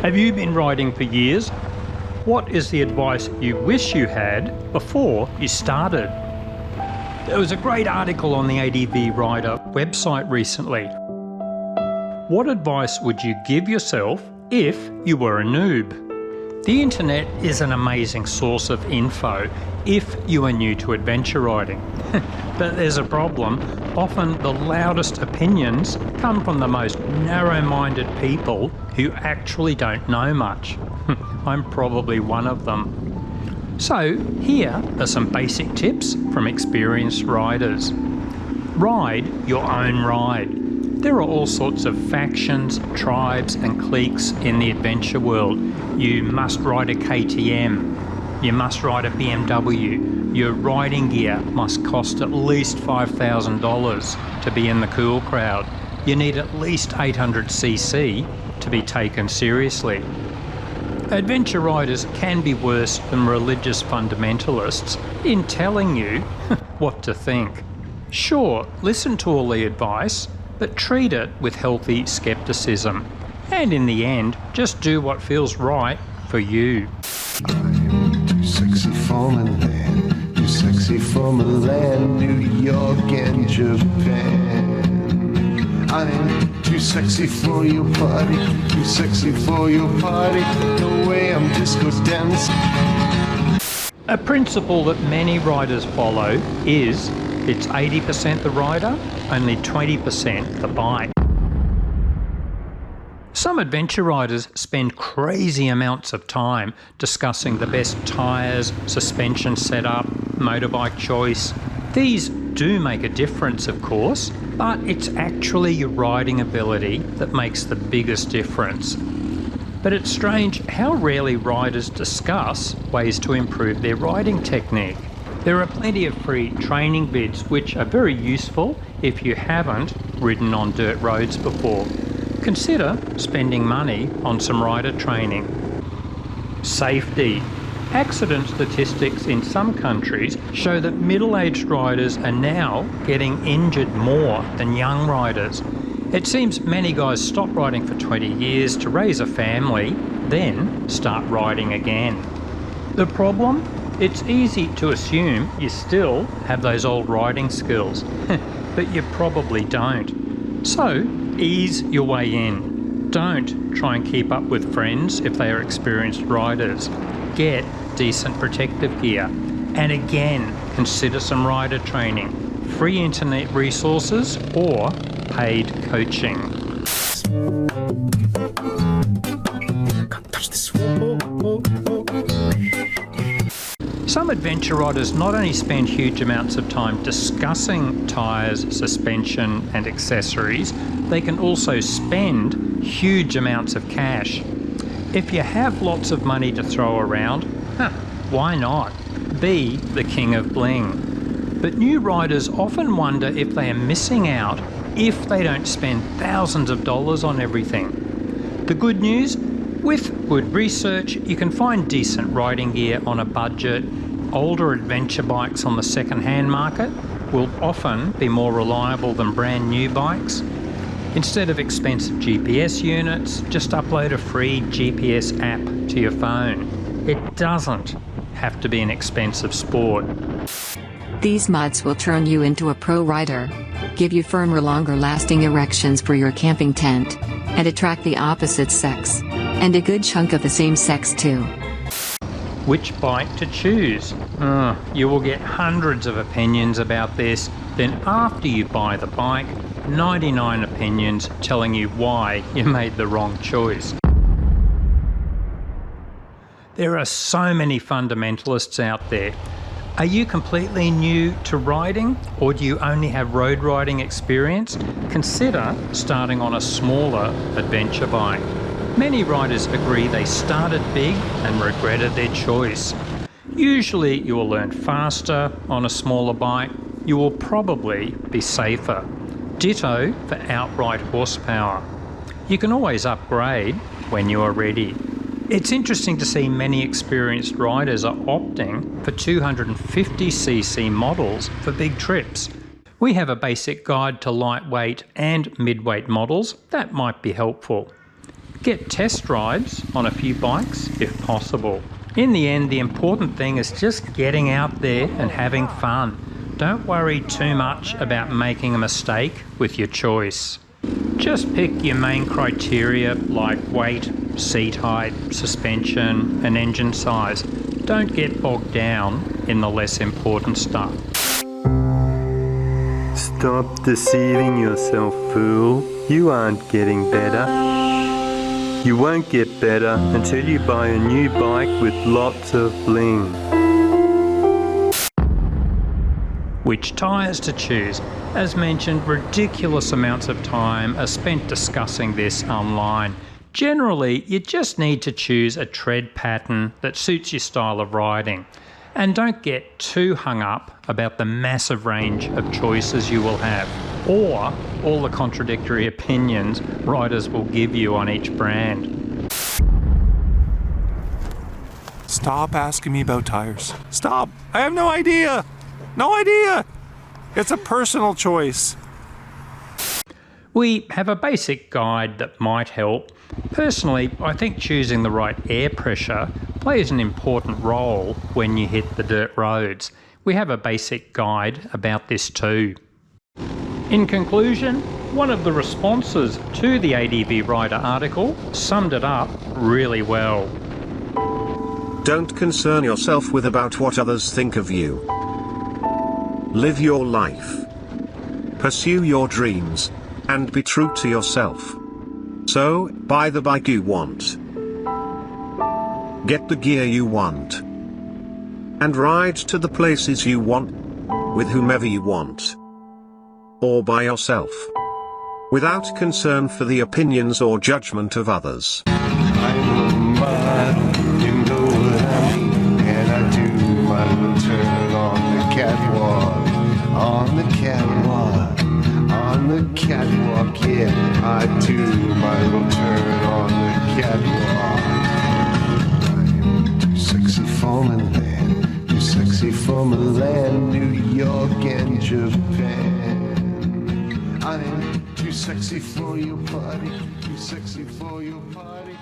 Have you been riding for years? What is the advice you wish you had before you started? There was a great article on the ADV Rider website recently. What advice would you give yourself if you were a noob? The internet is an amazing source of info if you are new to adventure riding. But there's a problem. Often the loudest opinions come from the most narrow-minded people who actually don't know much. I'm probably one of them. So here are some basic tips from experienced riders. Ride your own ride. There are all sorts of factions, tribes and cliques in the adventure world. You must ride a KTM. You must ride a BMW. Your riding gear must cost at least $5,000 to be in the cool crowd. You need at least 800cc to be taken seriously. Adventure riders can be worse than religious fundamentalists in telling you what to think. Sure, listen to all the advice, but treat it with healthy skepticism. And in the end, just do what feels right for you. I'm too sexy for Milan, too sexy for Milan, New York and Japan. I'm too sexy for your party, too sexy for your party, no way I'm disco dance. A principle that many riders follow is it's 80% the rider, only 20% the bike. Some adventure riders spend crazy amounts of time discussing the best tyres, suspension setup, motorbike choice. These do make a difference, of course, but it's actually your riding ability that makes the biggest difference. But it's strange how rarely riders discuss ways to improve their riding technique. There are plenty of free training vids which are very useful if you haven't ridden on dirt roads before. Consider spending money on some rider training. Safety. Accident statistics in some countries show that middle-aged riders are now getting injured more than young riders. It seems many guys stop riding for 20 years to raise a family, then start riding again. The problem? It's easy to assume you still have those old riding skills, but you probably don't. So, ease your way in. Don't try and keep up with friends if they are experienced riders. Get decent protective gear. And again, consider some rider training, free internet resources or paid coaching. Can't touch this. Some adventure riders not only spend huge amounts of time discussing tyres, suspension and accessories, they can also spend huge amounts of cash. If you have lots of money to throw around, why not? Be the king of bling. But new riders often wonder if they are missing out if they don't spend thousands of dollars on everything. The good news? With good research, you can find decent riding gear on a budget. Older adventure bikes on the second-hand market will often be more reliable than brand new bikes. Instead of expensive GPS units, just upload a free GPS app to your phone. It doesn't have to be an expensive sport. These mods will turn you into a pro rider, give you firmer, longer-lasting erections for your camping tent, and attract the opposite sex. And a good chunk of the same sex too. Which bike to choose? You will get hundreds of opinions about this. Then after you buy the bike, 99 opinions telling you why you made the wrong choice. There are so many fundamentalists out there. Are you completely new to riding, or do you only have road riding experience? Consider starting on a smaller adventure bike. Many riders agree they started big and regretted their choice. Usually you will learn faster on a smaller bike. You will probably be safer. Ditto for outright horsepower. You can always upgrade when you are ready. It's interesting to see many experienced riders are opting for 250cc models for big trips. We have a basic guide to lightweight and midweight models that might be helpful. Get test rides on a few bikes if possible. In the end, the important thing is just getting out there and having fun. Don't worry too much about making a mistake with your choice. Just pick your main criteria like weight, seat height, suspension and engine size. Don't get bogged down in the less important stuff. Stop deceiving yourself, fool. You aren't getting better. You won't get better until you buy a new bike with lots of bling. Which tyres to choose? As mentioned, ridiculous amounts of time are spent discussing this online. Generally, you just need to choose a tread pattern that suits your style of riding. And don't get too hung up about the massive range of choices you will have, or all the contradictory opinions riders will give you on each brand. Stop asking me about tires. Stop! I have no idea! No idea! It's a personal choice. We have a basic guide that might help. Personally, I think choosing the right air pressure plays an important role when you hit the dirt roads. We have a basic guide about this too. In conclusion, one of the responses to the ADV Rider article summed it up really well. Don't concern yourself with about what others think of you. Live your life. Pursue your dreams, and be true to yourself. So, buy the bike you want. Get the gear you want. And ride to the places you want, with whomever you want. Or by yourself. Without concern for the opinions or judgment of others. I'm a model, you know what I mean, and I do my little turn on the catwalk, on the catwalk, on the catwalk, yeah, I do my little turn on the catwalk. I'm too sexy for Milan, too sexy for Milan, New York and Japan. I'm too sexy for your party, too sexy for your party.